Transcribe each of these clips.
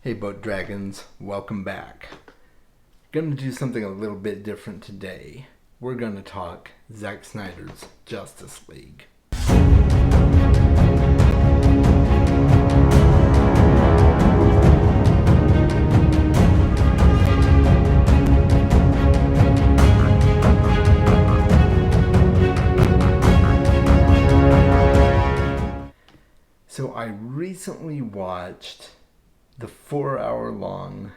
Hey Boat Dragons, welcome back. Gonna do something a little bit different today. We're gonna talk Zack Snyder's Justice League. So I recently watched the 4-hour long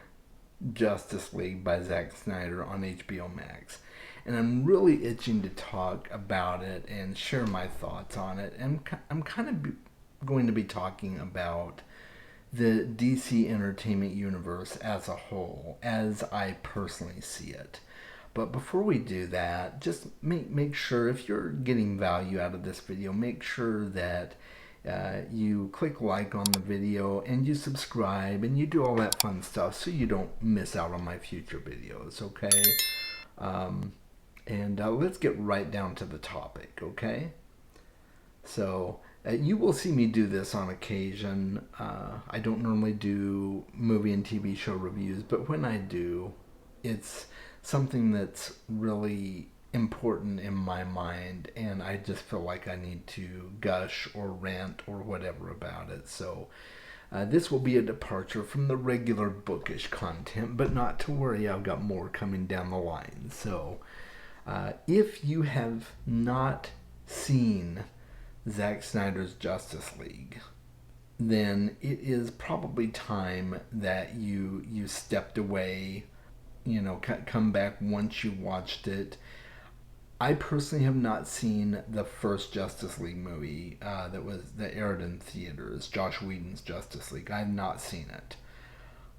Justice League by Zack Snyder on HBO Max. And I'm really itching to talk about it and share my thoughts on it. And I'm kind of going to be talking about the DC Entertainment Universe as a whole, as I personally see it. But before we do that, just make sure, if you're getting value out of this video, make sure that you click like on the video and you subscribe and you do all that fun stuff so you don't miss out on my future videos, okay? Let's get right down to the topic, okay? So you will see me do this on occasion. I don't normally do movie and TV show reviews, but when I do, it's something that's really important in my mind, and I just feel like I need to gush or rant or whatever about it. So this will be a departure from the regular bookish content, but not to worry, I've got more coming down the line. So if you have not seen Zack Snyder's Justice League, then it is probably time that you stepped away, come back once you watched it. I personally have not seen the first Justice League movie that aired in theaters, Josh Whedon's Justice League. I have not seen it.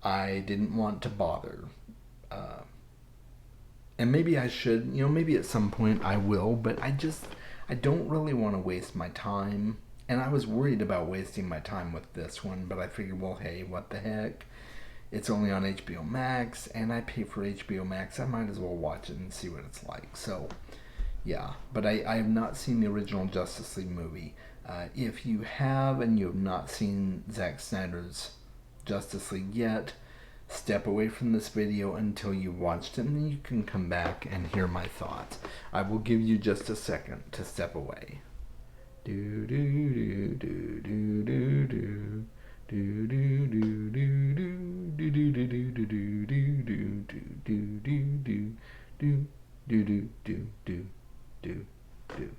I didn't want to bother. And maybe I should, maybe at some point I will, but I don't really want to waste my time. And I was worried about wasting my time with this one, but I figured, well, hey, what the heck? It's only on HBO Max, and I pay for HBO Max. I might as well watch it and see what it's like. So, yeah, but I have not seen the original Justice League movie. If you have and you have not seen Zack Snyder's Justice League yet, step away from this video until you've watched it, and then you can come back and hear my thoughts. I will give you just a second to step away. Do do do do do do do. Do do do do do do do do do do do do do do do do do do.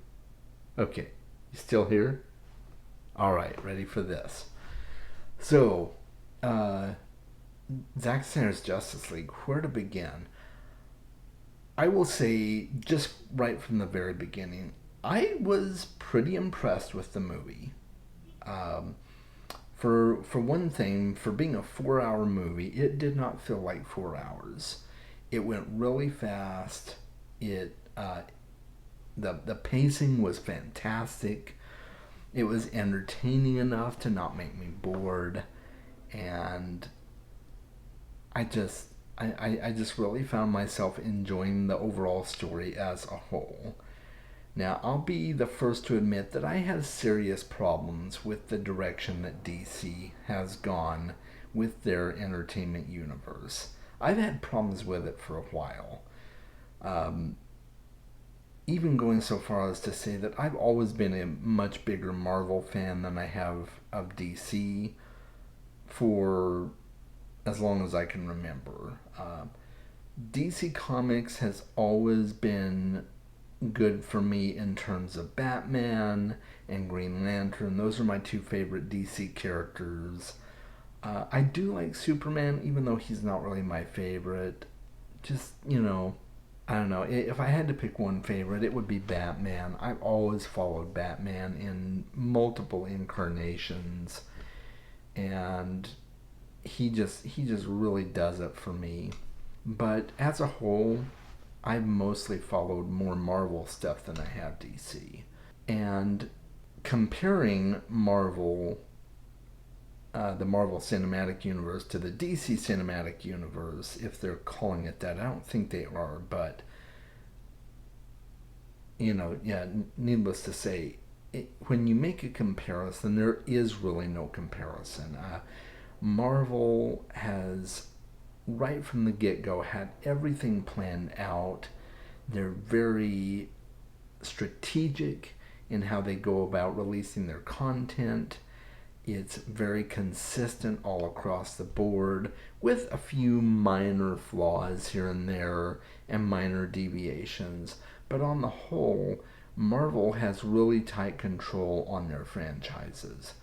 Okay, you still here? All right, ready for this. So, Zack Snyder's Justice League. Where to begin? I will say, just right from the very beginning, I was pretty impressed with the movie. For one thing, for being a 4-hour movie, it did not feel like 4 hours. It went really fast. The pacing was fantastic. It was entertaining enough to not make me bored, and I just really found myself enjoying the overall story as a whole. Now, I'll be the first to admit that I have serious problems with the direction that DC has gone with their entertainment universe. I've had problems with it for a while. Even going so far as to say that I've always been a much bigger Marvel fan than I have of DC for as long as I can remember. DC Comics has always been good for me in terms of Batman and Green Lantern. Those are my two favorite DC characters. I do like Superman, even though he's not really my favorite. Just, I don't know. If I had to pick one favorite, it would be Batman. I've always followed Batman in multiple incarnations, and he just really does it for me. But as a whole, I've mostly followed more Marvel stuff than I have DC. And comparing Marvel, the Marvel Cinematic Universe to the DC Cinematic Universe, if they're calling it that, I don't think they are, but, needless to say, when you make a comparison, there is really no comparison. Marvel has, right from the get-go, had everything planned out. They're very strategic in how they go about releasing their content. It's very consistent all across the board, with a few minor flaws here and there and minor deviations. But on the whole, Marvel has really tight control on their franchises.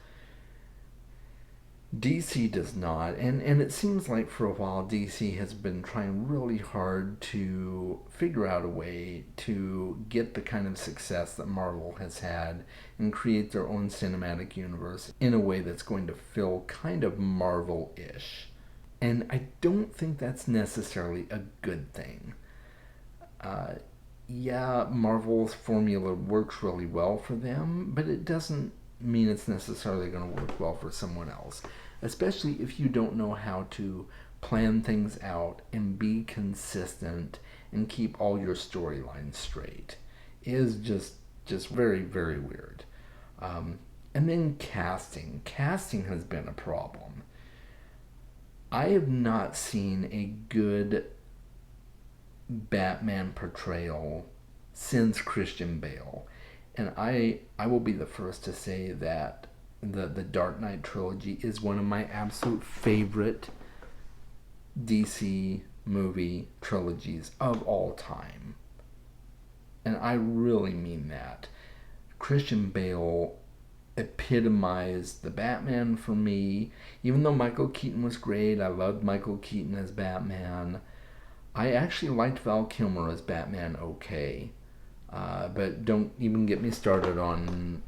DC does not, and it seems like for a while DC has been trying really hard to figure out a way to get the kind of success that Marvel has had and create their own cinematic universe in a way that's going to feel kind of Marvel-ish. And I don't think that's necessarily a good thing. Uh, yeah, Marvel's formula works really well for them, but it doesn't mean it's necessarily going to work well for someone else, especially if you don't know how to plan things out and be consistent and keep all your storylines straight. It is just very very weird. Um, and then casting has been a problem. I have not seen a good Batman portrayal since Christian Bale. And I will be the first to say that the Dark Knight trilogy is one of my absolute favorite DC movie trilogies of all time. And I really mean that. Christian Bale epitomized the Batman for me. Even though Michael Keaton was great, I loved Michael Keaton as Batman. I actually liked Val Kilmer as Batman okay. But don't even get me started on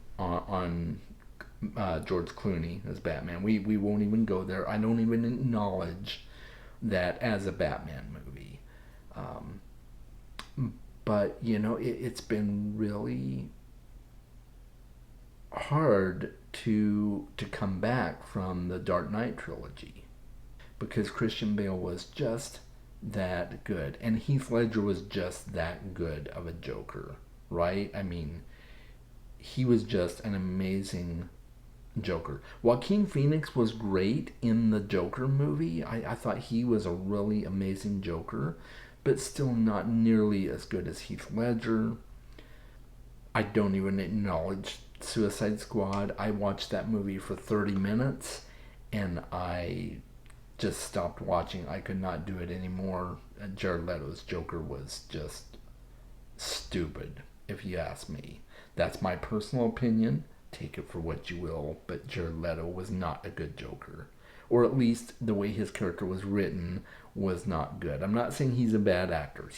George Clooney as Batman. We won't even go there. I don't even acknowledge that as a Batman movie. Um, but it's been really hard to come back from the Dark Knight trilogy because Christian Bale was just that good, and Heath Ledger was just that good of a Joker, right? I mean, he was just an amazing Joker. Joaquin Phoenix was great in the Joker movie. I thought he was a really amazing Joker, but still not nearly as good as Heath Ledger. I don't even acknowledge Suicide Squad. I watched that movie for 30 minutes and I just stopped watching. I could not do it anymore. Jared Leto's Joker was just stupid, if you ask me. That's my personal opinion. Take it for what you will, but Jared Leto was not a good Joker. Or at least the way his character was written was not good. I'm not saying he's a bad actor.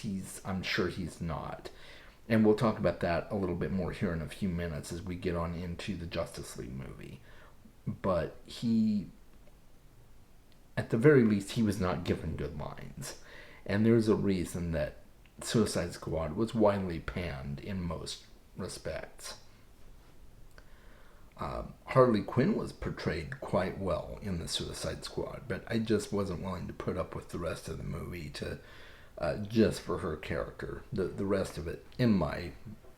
I'm sure he's not. And we'll talk about that a little bit more here in a few minutes as we get on into the Justice League movie. But at the very least, he was not given good lines. And there's a reason that Suicide Squad was widely panned in most respects. Harley Quinn was portrayed quite well in the Suicide Squad, but I just wasn't willing to put up with the rest of the movie just for her character. The rest of it, in my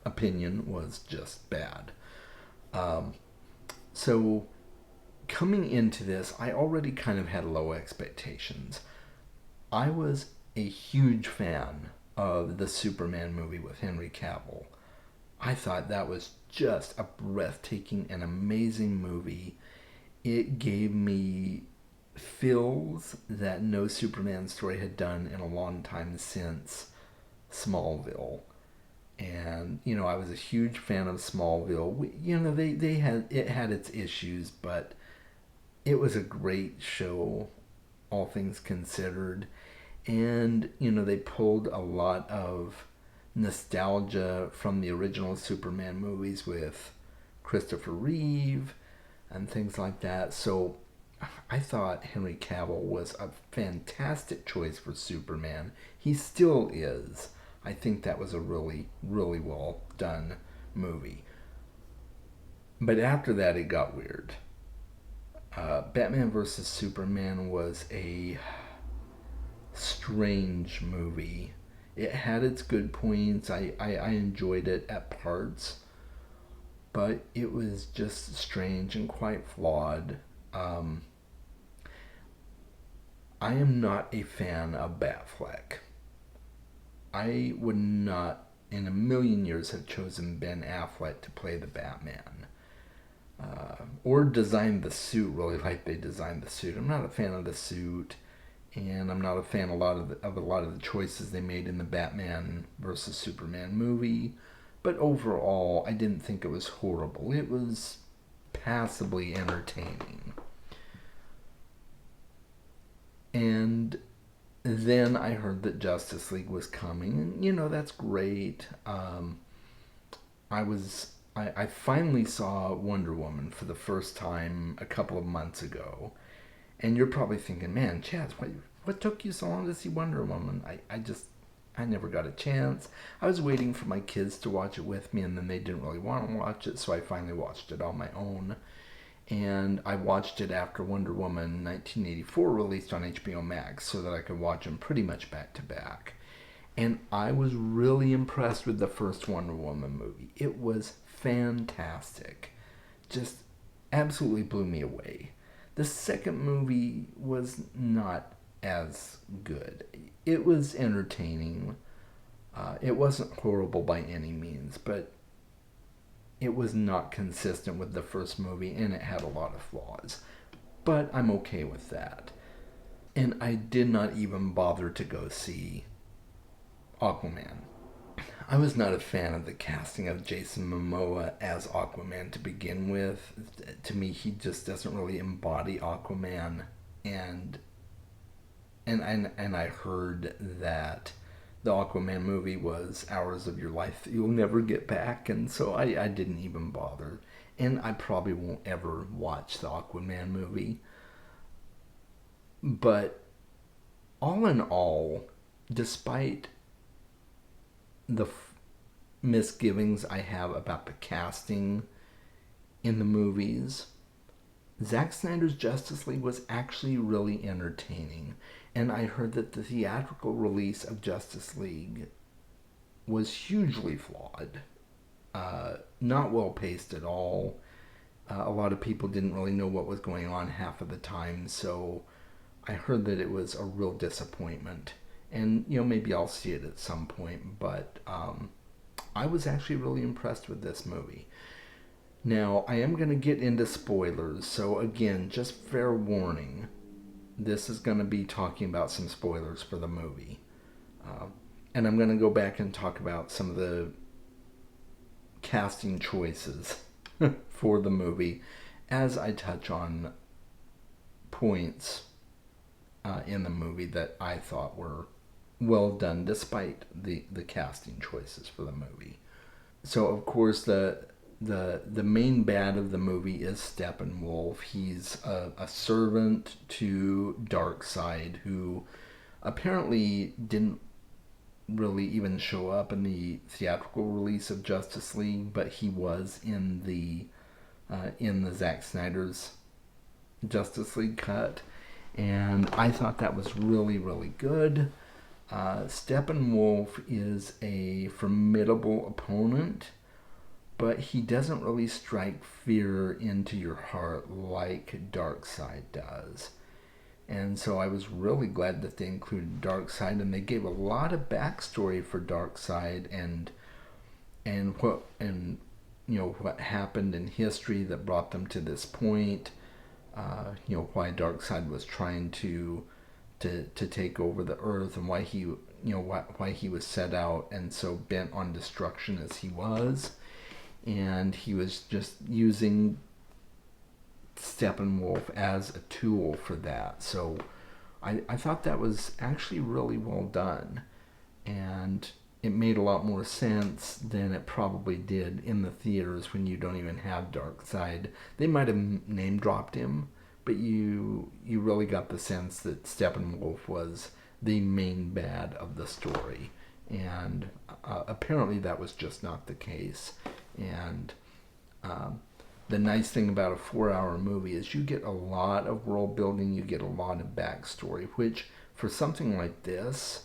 opinion, was just bad. So coming into this, I already kind of had low expectations. I was a huge fan of the Superman movie with Henry Cavill. I thought that was just a breathtaking and amazing movie. It gave me feels that no Superman story had done in a long time since Smallville. And I was a huge fan of Smallville. They had its issues, but it was a great show, all things considered. And they pulled a lot of nostalgia from the original Superman movies with Christopher Reeve and things like that. So I thought Henry Cavill was a fantastic choice for Superman. He still is. I think that was a really, really well done movie. But after that, it got weird. Batman vs. Superman was a strange movie. It had its good points. I enjoyed it at parts. But it was just strange and quite flawed. I am not a fan of Batfleck. I would not in a million years have chosen Ben Affleck to play the Batman. Or design the suit really like they designed the suit. I'm not a fan of the suit, and I'm not a fan of a lot of the choices they made in the Batman versus Superman movie. But overall, I didn't think it was horrible. It was passably entertaining. And then I heard that Justice League was coming, and that's great. I finally saw Wonder Woman for the first time a couple of months ago, and you're probably thinking, man, Chaz, what took you so long to see Wonder Woman? I never got a chance. I was waiting for my kids to watch it with me, and then they didn't really want to watch it, so I finally watched it on my own. And I watched it after Wonder Woman 1984 released on HBO Max so that I could watch them pretty much back to back. And I was really impressed with the first Wonder Woman movie. It was fantastic. Just absolutely blew me away. The second movie was not as good. It was entertaining. It wasn't horrible by any means, but it was not consistent with the first movie and it had a lot of flaws. But I'm okay with that. And I did not even bother to go see Aquaman. I was not a fan of the casting of Jason Momoa as Aquaman to begin with. To me, he just doesn't really embody Aquaman, and I heard that the Aquaman movie was hours of your life that you'll never get back, and so I didn't even bother. And I probably won't ever watch the Aquaman movie. But all in all, despite the misgivings I have about the casting in the movies, Zack Snyder's Justice League was actually really entertaining. And I heard that the theatrical release of Justice League was hugely flawed. Not well paced at all. A lot of people didn't really know what was going on half of the time, so I heard that it was a real disappointment. And, maybe I'll see it at some point, but I was actually really impressed with this movie. Now, I am going to get into spoilers, so again, just fair warning. This is going to be talking about some spoilers for the movie. And I'm going to go back and talk about some of the casting choices for the movie as I touch on points in the movie that I thought were well done despite the casting choices for the movie. So, of course, the main bad of the movie is Steppenwolf. He's a servant to Darkseid who apparently didn't really even show up in the theatrical release of Justice League, but he was in the Zack Snyder's Justice League cut, and I thought that was really, really good. Steppenwolf is a formidable opponent, but he doesn't really strike fear into your heart like Darkseid does. And so I was really glad that they included Darkseid, and they gave a lot of backstory for Darkseid and what happened in history that brought them to this point. Why Darkseid was trying to take over the Earth, and why he was set out and so bent on destruction as he was. And he was just using Steppenwolf as a tool for that. So I thought that was actually really well done. And it made a lot more sense than it probably did in the theaters when you don't even have Darkseid. They might have name dropped him, but you really got the sense that Steppenwolf was the main bad of the story. And apparently that was just not the case. And the nice thing about a 4-hour movie is you get a lot of world building, you get a lot of backstory, which for something like this,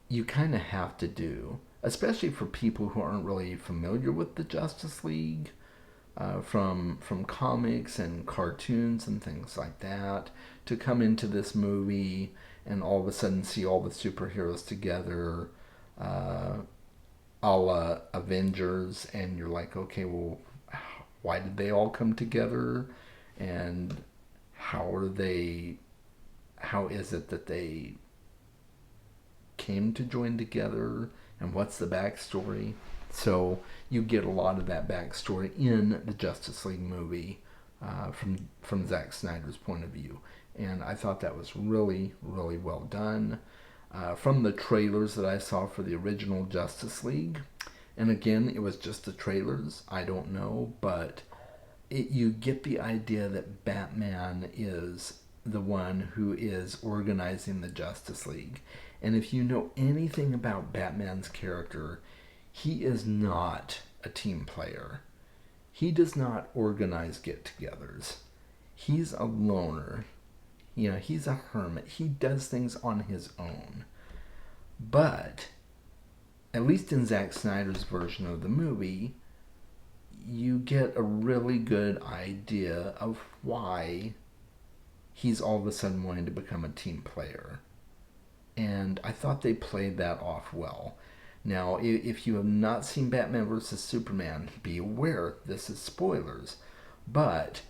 you kind of have to do, especially for people who aren't really familiar with the Justice League. from comics and cartoons and things like that, to come into this movie and all of a sudden see all the superheroes together, uh, a la Avengers, and you're like, okay, well, why did they all come together, and how are they? How is it that they came to join together, and what's the backstory? So you get a lot of that backstory in the Justice League movie, from Zack Snyder's point of view, and I thought that was really really well done. From the trailers that I saw for the original Justice League, and again, it was just the trailers. I don't know, but you get the idea that Batman is the one who is organizing the Justice League. And if you know anything about Batman's character, he is not a team player. He does not organize get togethers. He's a loner. He's a hermit. He does things on his own. But, at least in Zack Snyder's version of the movie, you get a really good idea of why he's all of a sudden wanting to become a team player. And I thought they played that off well. Now, if you have not seen Batman vs. Superman, be aware this is spoilers. But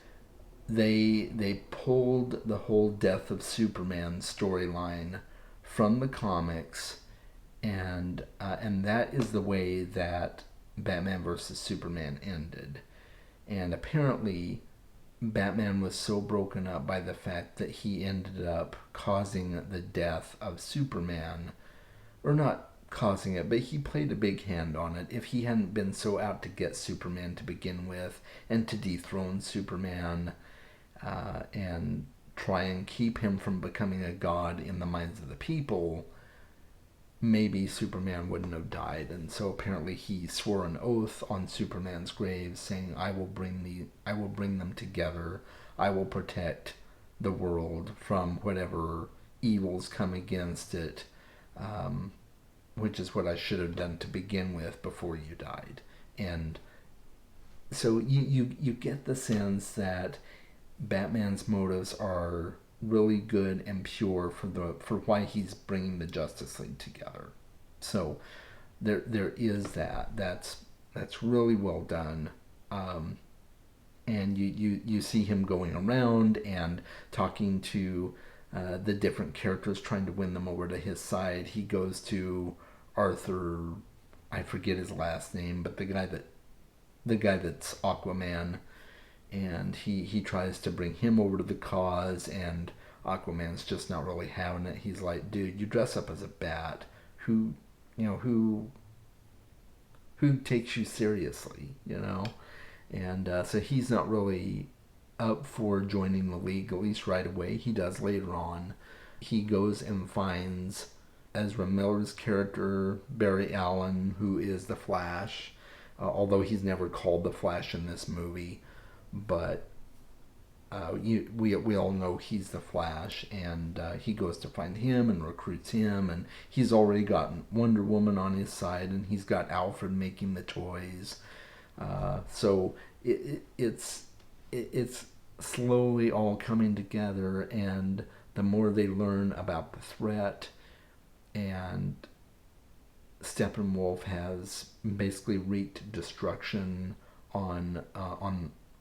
they pulled the whole death of Superman storyline from the comics, and that is the way that Batman vs. Superman ended. And apparently, Batman was so broken up by the fact that he ended up causing the death of Superman, or not causing it, but he played a big hand on it. If he hadn't been so out to get Superman to begin with, and to dethrone Superman, and try and keep him from becoming a god in the minds of the people, maybe Superman wouldn't have died. And so apparently he swore an oath on Superman's grave, saying, I will bring them together. I will protect the world from whatever evils come against it, which is what I should have done to begin with before you died. And so you get the sense that Batman's motives are really good and pure for why he's bringing the Justice League together. So there is that. That's really well done. And you see him going around and talking to the different characters, trying to win them over to his side. He goes to Arthur, I forget his last name, but the guy that's Aquaman, and he tries to bring him over to the cause, and Aquaman's just not really having it. He's like, dude, you dress up as a bat. Who takes you seriously, And so he's not really up for joining the League, at least right away. He does later on. He goes and finds Ezra Miller's character, Barry Allen, who is the Flash, although he's never called the Flash in this movie. But we all know he's the Flash, and he goes to find him and recruits him, and he's already gotten Wonder Woman on his side, and he's got Alfred making the toys. So it's slowly all coming together, and the more they learn about the threat, and Steppenwolf has basically wreaked destruction on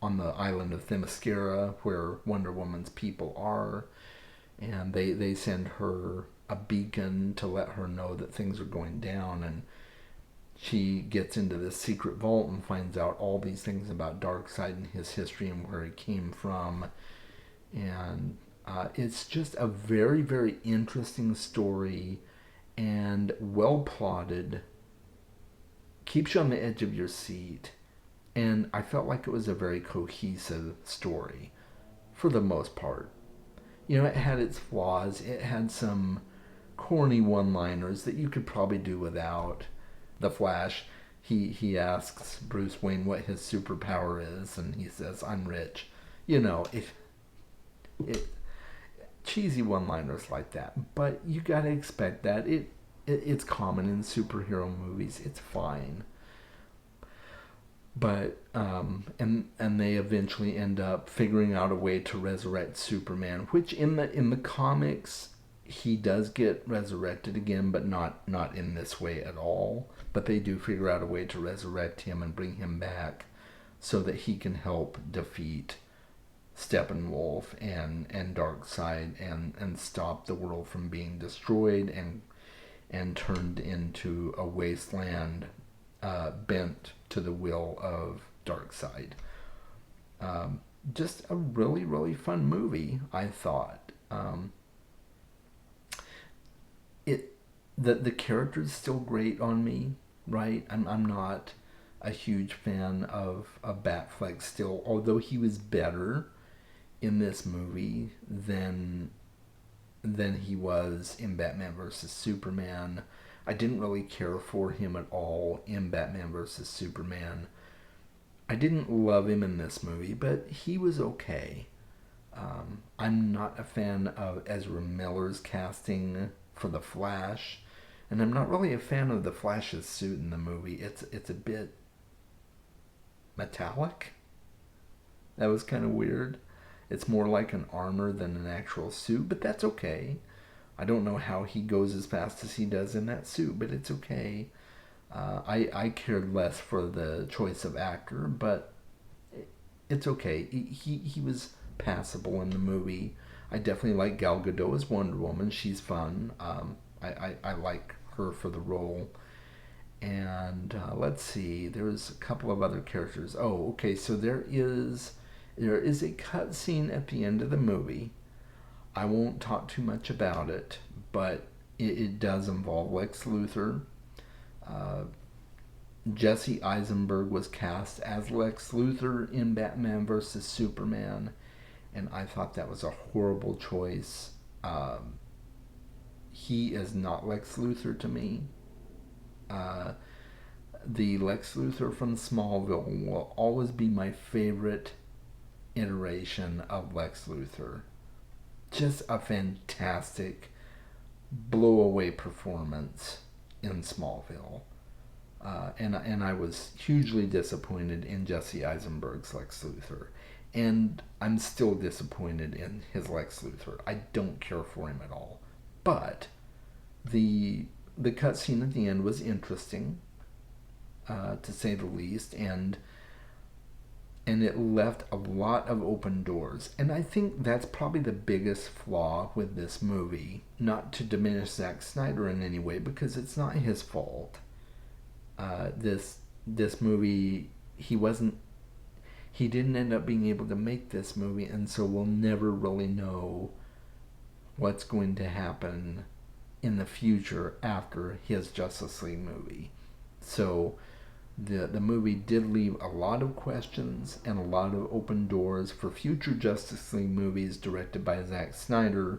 the island of Themyscira, where Wonder Woman's people are, and they send her a beacon to let her know that things are going down, and she gets into this secret vault and finds out all these things about Darkseid and his history and where he came from. And it's just a very, very interesting story, and well plotted, keeps you on the edge of your seat. And I felt like it was a very cohesive story, for the most part. It had its flaws. It had some corny one-liners that you could probably do without. The Flash, he asks Bruce Wayne what his superpower is, and he says, I'm rich. Cheesy one-liners like that. But you gotta expect that. It's common in superhero movies. It's fine. But and they eventually end up figuring out a way to resurrect Superman, which in the comics he does get resurrected again, but not in this way at all. But they do figure out a way to resurrect him and bring him back so that he can help defeat Steppenwolf and Darkseid and stop the world from being destroyed and turned into a wasteland bent to the will of Darkseid. Just a really, really fun movie, I thought. It the character's still great on me, right? I'm not a huge fan of Batfleck still, although he was better in this movie than he was in Batman vs Superman. I didn't really care for him at all in Batman vs Superman. I didn't love him in this movie, but he was okay. I'm not a fan of Ezra Miller's casting for the Flash, and I'm not really a fan of the Flash's suit in the movie. It's a bit metallic. That was kind of weird. It's more like an armor than an actual suit, but that's okay. I don't know how he goes as fast as he does in that suit, but it's okay. I cared less for the choice of actor, but it's okay. He was passable in the movie. I definitely like Gal Gadot as Wonder Woman. She's fun. I like her for the role. And let's see, there's a couple of other characters. Oh, okay, so there is a cutscene at the end of the movie. I won't talk too much about it, but it does involve Lex Luthor. Uh, Jesse Eisenberg was cast as Lex Luthor in Batman vs. Superman, and I thought that was a horrible choice. He is not Lex Luthor to me. Uh, the Lex Luthor from Smallville will always be my favorite iteration of Lex Luthor. Just a fantastic blow away performance in Smallville. And I was hugely disappointed in Jesse Eisenberg's Lex Luthor. And I'm still disappointed in his Lex Luthor. I don't care for him at all. But the cutscene at the end was interesting, to say the least, and it left a lot of open doors. And I think that's probably the biggest flaw with this movie. Not to diminish Zack Snyder in any way, because it's not his fault. This movie, he didn't end up being able to make this movie, and so we'll never really know what's going to happen in the future after his Justice League movie. So the movie did leave a lot of questions and a lot of open doors for future Justice League movies directed by Zack Snyder,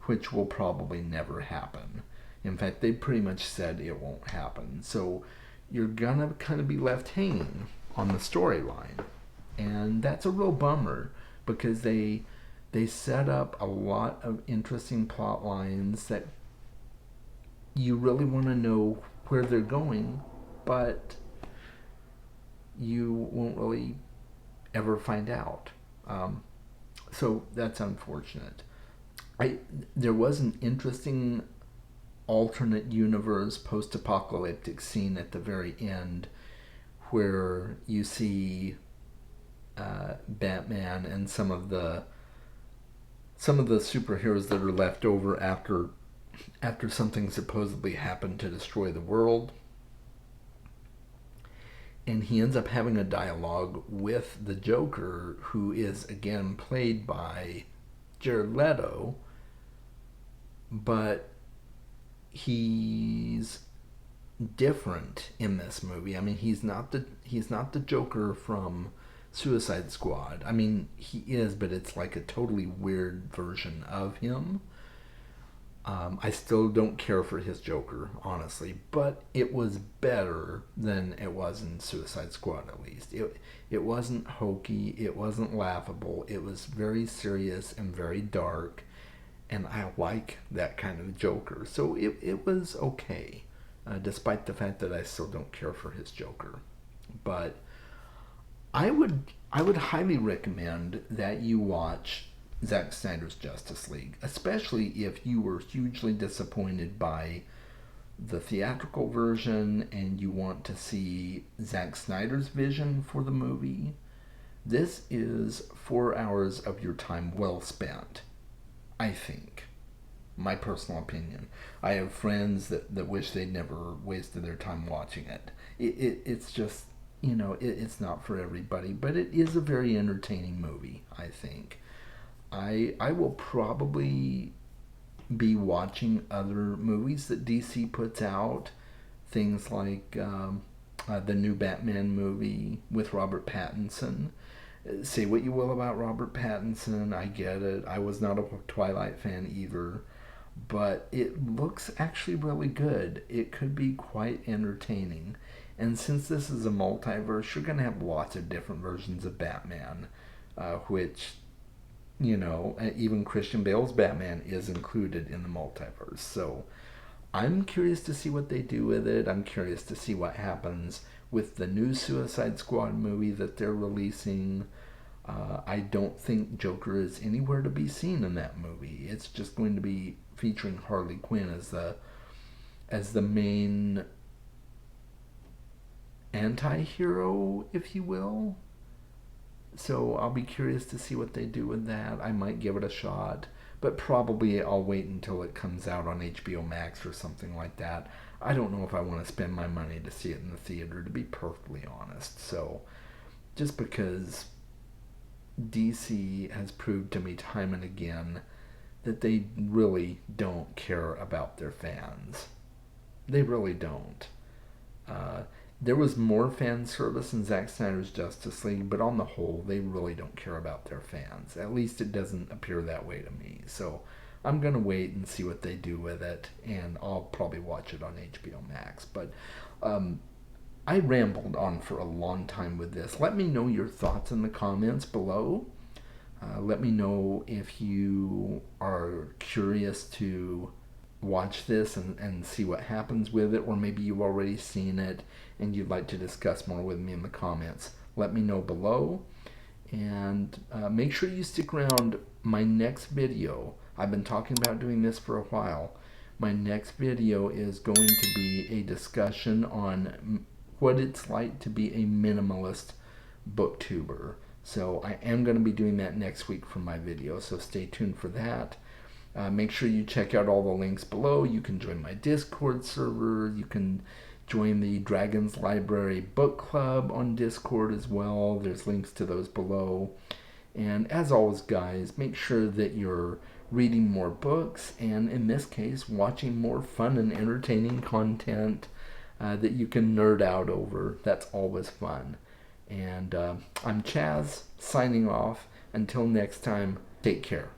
which will probably never happen. In fact, they pretty much said it won't happen. So you're gonna kind of be left hanging on the storyline. And that's a real bummer, because they set up a lot of interesting plot lines that you really want to know where they're going, but you won't really ever find out. So that's unfortunate. There was an interesting alternate universe post-apocalyptic scene at the very end where you see Batman and some of the superheroes that are left over after something supposedly happened to destroy the world. And he ends up having a dialogue with the Joker, who is again played by Jared Leto, but he's different in this movie. I mean, he's not the Joker from Suicide Squad. I mean, he is, but it's like a totally weird version of him. I still don't care for his Joker, honestly, but it was better than it was in Suicide Squad, at least. It wasn't hokey, it wasn't laughable, it was very serious and very dark, and I like that kind of Joker. So it was okay, despite the fact that I still don't care for his Joker. But I would highly recommend that you watch Zack Snyder's Justice League, especially if you were hugely disappointed by the theatrical version and you want to see Zack Snyder's vision for the movie. This is 4 hours of your time well spent, I think. My personal opinion. I have friends that wish they'd never wasted their time watching it. It's just, it's not for everybody, but it is a very entertaining movie, I think. I will probably be watching other movies that DC puts out, things like the new Batman movie with Robert Pattinson. Say what you will about Robert Pattinson, I get it. I was not a Twilight fan either, but it looks actually really good. It could be quite entertaining. And since this is a multiverse, you're going to have lots of different versions of Batman, which, even Christian Bale's Batman is included in the multiverse. So I'm curious to see what they do with it. I'm curious to see what happens with the new Suicide Squad movie that they're releasing. I don't think Joker is anywhere to be seen in that movie. It's just going to be featuring Harley Quinn as the main anti-hero, if you will. So I'll be curious to see what they do with that. I might give it a shot, but probably I'll wait until it comes out on HBO Max or something like that. I don't know if I want to spend my money to see it in the theater, to be perfectly honest. So just because DC has proved to me time and again that they really don't care about their fans. They really don't. There was more fan service in Zack Snyder's Justice League, but on the whole, they really don't care about their fans. At least it doesn't appear that way to me. So I'm going to wait and see what they do with it, and I'll probably watch it on HBO Max. But I rambled on for a long time with this. Let me know your thoughts in the comments below. Let me know if you are curious to watch this and see what happens with it, or maybe you've already seen it and you'd like to discuss more with me in the comments. Let me know below, and make sure you stick around. My next video, I've been talking about doing this for a while. My next video is going to be a discussion on what it's like to be a minimalist booktuber. So I am going to be doing that next week for my video, so stay tuned for that. Make sure you check out all the links below. You can join my Discord server. You can join the Dragon's Library Book Club on Discord as well. There's links to those below. And as always, guys, make sure that you're reading more books, and in this case, watching more fun and entertaining content that you can nerd out over. That's always fun. And I'm Chaz, signing off. Until next time, take care.